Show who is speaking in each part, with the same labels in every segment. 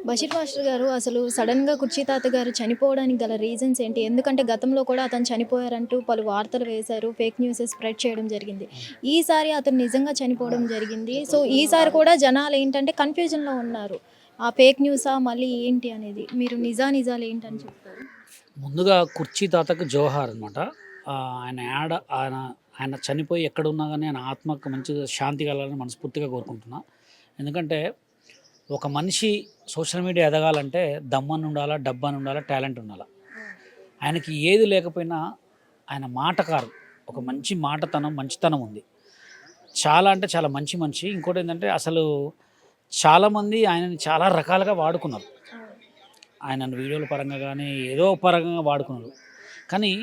Speaker 1: Basheer master గారు అసలు సడన్‌గా కుర్చీ తాత గారు చనిపోవడానికి గల రీజన్స్ ఏంటి? ఎందుకంటే గతంలో కూడా అతను చనిపోయారంటూ పలు వార్తలు వేశారు. ఫేక్ న్యూస్ స్ప్రెడ్ చేయడం జరిగింది. ఈసారి అతను నిజంగా చనిపోవడం జరిగింది. సో, ఈసారి కూడా జనాలేంటంటే కన్‌ఫ్యూజన్‌లో ఉన్నారు. ఆ ఫేక్ న్యూసా? మళ్ళీ ఏంటి అనేది? మీరు నిజాలు ఏంటని చెప్తారు?
Speaker 2: ముందుగా 'కుర్చీ తాతకు జోహార్' అనమాట. ఆయన యాడ ఆయన ఆయన చనిపోయి ఎక్కడున్నా గానీ ఆయన ఆత్మకు మంచిగా శాంతి కలగాలని మనస్ఫూర్తిగా కోరుకుంటున్నా. ఎందుకంటే ఒక మనిషి సోషల్ మీడియా ఎదగాలంటే దమ్మని ఉండాలా, డబ్బని ఉండాలా, టాలెంట్ ఉండాలా. ఆయనకి ఏది లేకపోయినా ఆయన మాటకారు. ఒక మంచి మాటతనం, మంచితనం ఉంది. చాలా అంటే చాలా మంచి మనిషి. ఇంకోటేంటంటే అసలు చాలామంది ఆయనని చాలా రకాలుగా వాడుకున్నారు. ఆయనను వీడియోల పరంగా గానీ, ఏదో పరంగా వాడుకున్నారు. కానీ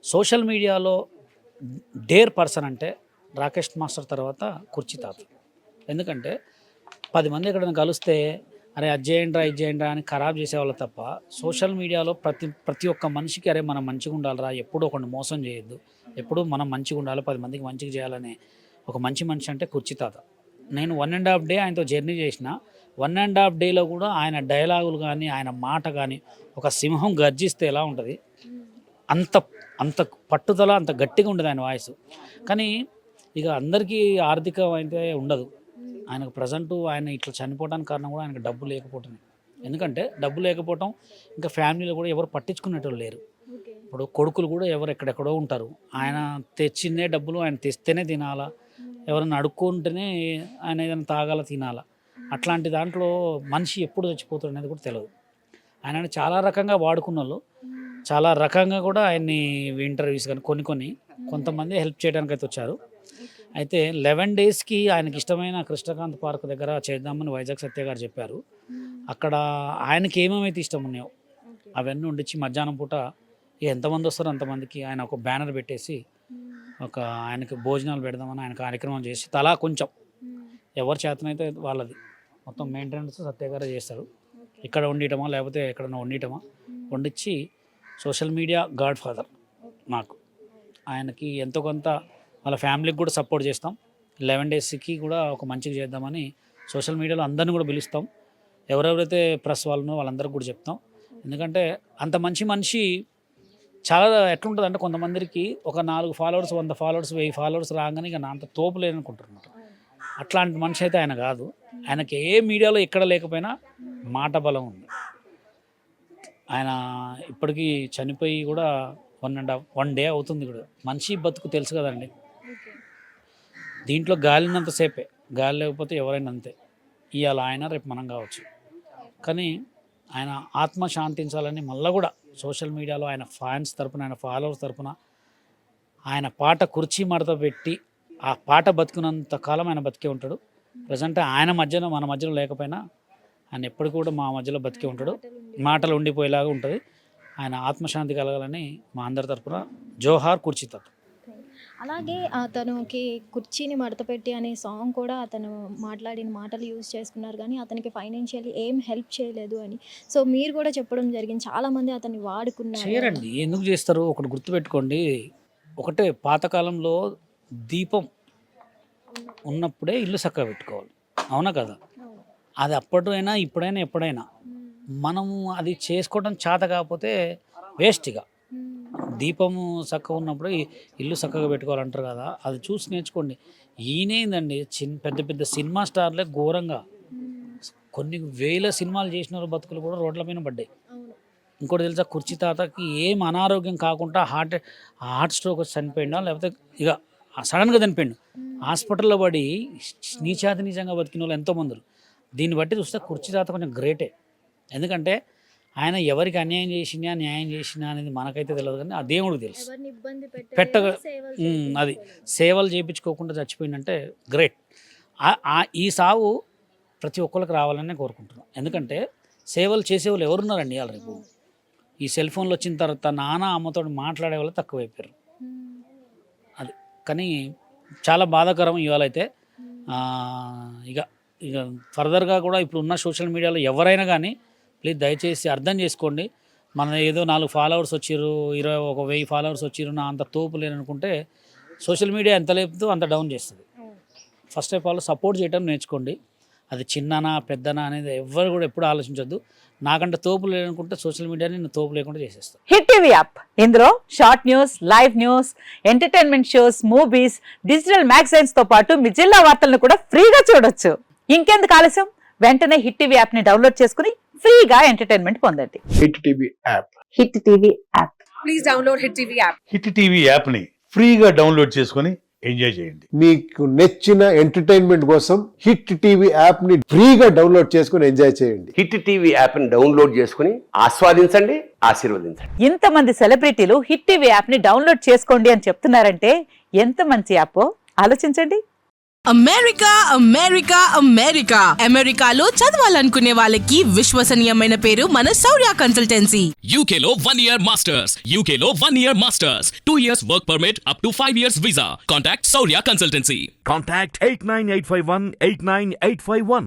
Speaker 2: సోషల్ మీడియాలో డేర్ పర్సన్ అంటే రాకేష్ మాస్టర్ తర్వాత కుర్చీ తాత. ఎందుకంటే 10 మంది ఎక్కడైనా కలిస్తే అరే అది చేయండిరా, ఇది చేయండిరా అని ఖరాబ్ చేసేవాళ్ళు తప్ప సోషల్ మీడియాలో ప్రతి ప్రతి ఒక్క మనిషికి అరే మనం మంచిగా ఉండాలిరా, ఎప్పుడూ ఒకరిని మోసం చేయొద్దు, ఎప్పుడూ మనం మంచిగా ఉండాలి, 10 మందికి మంచిగా చేయాలనే ఒక మంచి మనిషి అంటే కుర్చీ తాత. నేను 1½ డే ఆయనతో జర్నీ చేసిన. 1½ డేలో కూడా ఆయన డైలాగులు కానీ, ఆయన మాట కానీ ఒక సింహం గర్జిస్తే ఎలా ఉంటుంది అంత అంత పట్టుదల, అంత గట్టిగా ఉండదు ఆయన వాయిస్. కానీ ఇక అందరికీ ఆర్థికం అయితే ఉండదు. ఆయనకు ప్రజెంటు ఆయన ఇట్లా చనిపోవడానికి కారణం కూడా ఆయనకు డబ్బు లేకపోవటమే. ఎందుకంటే డబ్బు లేకపోవటం, ఇంకా ఫ్యామిలీలో కూడా ఎవరు పట్టించుకునేటోళ్ళు లేరు. ఇప్పుడు కొడుకులు కూడా ఎవరు ఎక్కడెక్కడో ఉంటారు. ఆయన తెచ్చిందే డబ్బులు ఆయన తెస్తేనే తినాలా, ఎవరైనా అడుక్కుంటేనే ఆయన ఏదైనా తాగాల, తినాలా. అట్లాంటి దాంట్లో మనిషి ఎప్పుడు చచ్చిపోతాడు అనేది కూడా తెలియదు. ఆయనని చాలా రకంగా వాడుకున్నోళ్ళు చాలా రకంగా కూడా ఆయన్ని ఇంటర్వ్యూస్ కానీ కొంతమంది హెల్ప్ చేయడానికైతే వచ్చారు. అయితే 11 డేస్‌కి ఆయనకి ఇష్టమైన కృష్ణకాంత్ పార్క్ దగ్గర చేద్దామని వైజాగ్ సత్య గారు చెప్పారు. అక్కడ ఆయనకి ఏమేమైతే ఇష్టం ఉన్నాయో అవన్నీ వండించి మధ్యాహ్నం పూట ఎంతమంది వస్తారో అంతమందికి ఆయన ఒక బ్యానర్ పెట్టేసి ఒక ఆయనకి భోజనాలు పెడదామని ఆయన కార్యక్రమం చేసి తలా కొంచెం ఎవరి చేతనైతే వాళ్ళది మొత్తం మెయింటెనెన్స్ సత్య గారే చేస్తారు. ఇక్కడ వండియటమా లేకపోతే ఎక్కడైనా వండియటమా వండించి సోషల్ మీడియా గాడ్ ఫాదర్ నాకు. ఆయనకి ఎంతో కొంత వాళ్ళ ఫ్యామిలీకి కూడా సపోర్ట్ చేస్తాం. 11 డేస్‌కి కూడా ఒక మంచిగా చేద్దామని సోషల్ మీడియాలో అందరిని కూడా పిలుస్తాం. ఎవరెవరైతే ప్రెస్ వాళ్ళనో వాళ్ళందరికీ కూడా చెప్తాం. ఎందుకంటే అంత మంచి మనిషి చాలా ఎట్లుంటదంటే కొంతమందికి ఒక 4 ఫాలోవర్స్, 100 ఫాలోవర్స్, 1000 ఫాలోవర్స్ రాగానే ఇక నా అంత తోపు లేదనుకుంటారన్నమాట. అట్లాంటి మనిషి అయితే ఆయన కాదు. ఆయనకి ఏ మీడియాలో ఎక్కడ లేకపోయినా మాట బలం ఉంది. ఆయన ఇప్పటికీ చనిపోయి కూడా 1 డే అవుతుంది కూడా. మనిషి బతుకు తెలుసు కదండి. దీంట్లో గాలినంత సేపే, గాలి లేకపోతే ఎవరైనా అంతే. ఇవాళ ఆయన రేపు మనం కావచ్చు. కానీ ఆయన ఆత్మ శాంతించాలని మళ్ళీ కూడా సోషల్ మీడియాలో ఆయన ఫ్యాన్స్ తరపున, ఆయన ఫాలోవర్స్ తరపున ఆయన పాట కుర్చీ మడత పెట్టి ఆ పాట బతికినంత కాలం ఆయన బతికే ఉంటాడు. ప్రజెంట్ ఆయన మధ్యలో మన మధ్యలో లేకపోయినా ఆయన ఎప్పటికి కూడా మా మధ్యలో బతికే ఉంటాడు. మాటలు ఉండిపోయేలాగా ఉంటుంది. ఆయన ఆత్మశాంతి కలగాలని మా అందరి తరపున జోహార్ కుర్చీ తాత.
Speaker 1: అలాగే అతనుకి 'కుర్చీని మడతపెట్టి' అనే సాంగ్ కూడా అతను మాట్లాడిన మాటలు యూజ్ చేసుకున్నారు గానీ, అతనికి ఫైనాన్షియల్లీ ఏం హెల్ప్ చేయలేదు అని. సో, మీరు కూడా చెప్పడం జరిగింది. చాలామంది అతన్ని వాడుకున్నారు అని.
Speaker 2: చేయరండి, ఎందుకు చేస్తారు? ఒకటి గుర్తుపెట్టుకోండి. ఒకటే పాతకాలంలో దీపం ఉన్నప్పుడే ఇల్లు చక్కగా పెట్టుకోవాలి. అవునా కదా?
Speaker 1: అవును.
Speaker 2: అది అప్పటైనా, ఇప్పుడైనా, ఎప్పుడైనా. మనము అది చేసుకోవడం చేత కాకపోతే వేస్ట్ ఇక. దీపము చక్కగా ఉన్నప్పుడు ఇల్లు చక్కగా పెట్టుకోవాలంటారు కదా, అది చూసి నేర్చుకోండి. ఈయనేందండి పెద్ద పెద్ద సినిమా స్టార్లే ఘోరంగా కొన్ని వేల సినిమాలు చేసిన వాళ్ళ బతుకులు కూడా రోడ్ల పైన పడ్డాయి.
Speaker 1: అవును.
Speaker 2: ఇంకోటి తెలుసా, కుర్చీ తాతకి ఏం అనారోగ్యం కాకుండా హార్ట్ స్ట్రోక్ వచ్చి చనిపోయిందా, లేకపోతే ఇక సడన్గా చనిపోయిండు. హాస్పిటల్లో పడి నీచాతి నీచంగా బతికిన వాళ్ళు ఎంతోమంది. దీన్ని బట్టి చూస్తే కుర్చీ తాత కొంచెం గ్రేటే. ఎందుకంటే ఆయన ఎవరికి అన్యాయం చేసినా, న్యాయం చేసినా అనేది మనకైతే తెలియదు, కానీ ఆ దేవుడికి తెలుసు.
Speaker 1: ఎవరిని ఇబ్బంది
Speaker 2: పెట్టగా
Speaker 1: పెట్టలేదు, సేవలు
Speaker 2: అది
Speaker 1: చేయించుకోలేదు.
Speaker 2: సేవలు చేయించుకోకుండా చచ్చిపోయిందంటే గ్రేట్. ఈ సావు ప్రతి ఒక్కరికి రావాలని కోరుకుంటున్నాను. ఎందుకంటే సేవలు చేసేవాళ్ళు ఎవరున్నారండి ఇవాళ రేపు? ఈ సెల్ ఫోన్లు వచ్చిన తర్వాత నాన్న అమ్మతో మాట్లాడే వాళ్ళు తక్కువైపోయారు. అది కానీ చాలా బాధాకరం ఇవాళ అయితే. ఇక ఇక ఫర్దర్గా కూడా ఇప్పుడు ఉన్న సోషల్ మీడియాలో ఎవరైనా కానీ ప్లీజ్ దయచేసి అర్థం చేసుకోండి. మన ఏదో 4 ఫాలోవర్స్ వచ్చిర్రు, 1000 ఫాలోవర్స్ వచ్చిర్రు, నా అంత తోపు లేననుకుంటే సోషల్ మీడియా ఎంత లేపుతో అంత డౌన్ చేస్తుంది. ఫస్ట్ ఆఫ్ ఆల్ సపోర్ట్ చేయడం నేర్చుకోండి. అది చిన్ననా పెద్దనా అనేది ఎవ్వరు కూడా ఎప్పుడు ఆలోచించొద్దు. నాకంటే తోపు లేదనుకుంటే సోషల్ మీడియాని నేను తోపు లేకుండా చేసేస్తాను.
Speaker 3: హిట్ టీవీ యాప్, ఇందులో short news, live news, entertainment shows, movies, digital magazines తో పాటు మీ జిల్లా వార్తలను కూడా ఫ్రీగా చూడొచ్చు. ఇంకెందుకు ఆలస్యం, వెంటనే హిట్ టీవీ యాప్ ని డౌన్లోడ్ చేసుకుని ఫ్రీగా ఎంటర్టైన్మెంట్ పొందండి.
Speaker 4: Hit TV app.
Speaker 3: Hit TV app.
Speaker 5: Please download Hit TV app.
Speaker 6: Hit TV యాప్ని ఫ్రీగా డౌన్లోడ్ చేసుకొని ఎంజాయ్ చేయండి.
Speaker 4: మీకు నచ్చిన ఎంటర్టైన్మెంట్ కోసం హిట్ టీవీ యాప్ ని ఫ్రీగా డౌన్లోడ్ చేసుకుని ఎంజాయ్ చేయండి.
Speaker 7: హిట్ టీవీ యాప్ని డౌన్లోడ్ చేసుకుని ఆస్వాదించండి, ఆశీర్వదించండి.
Speaker 3: ఇంతమంది సెలబ్రిటీలు హిట్ టీవీ యాప్ ని డౌన్లోడ్ చేసుకోండి అని చెప్తున్నారంటే ఎంత మంచి యాప్ ఆలోచించండి.
Speaker 8: అమెరికా అమెరికా అమెరికా అమెరికాలో చదవాలనుకునే వాళ్ళకి విశ్వసనీయమైన పేరు మన శౌర్య కన్సల్టెన్సీ.
Speaker 9: UK లో 1 year masters. UK లో 1 year masters. 2 years work permit up to 5 years visa. Contact Saurya Consultancy.
Speaker 10: Contact 89851 89851.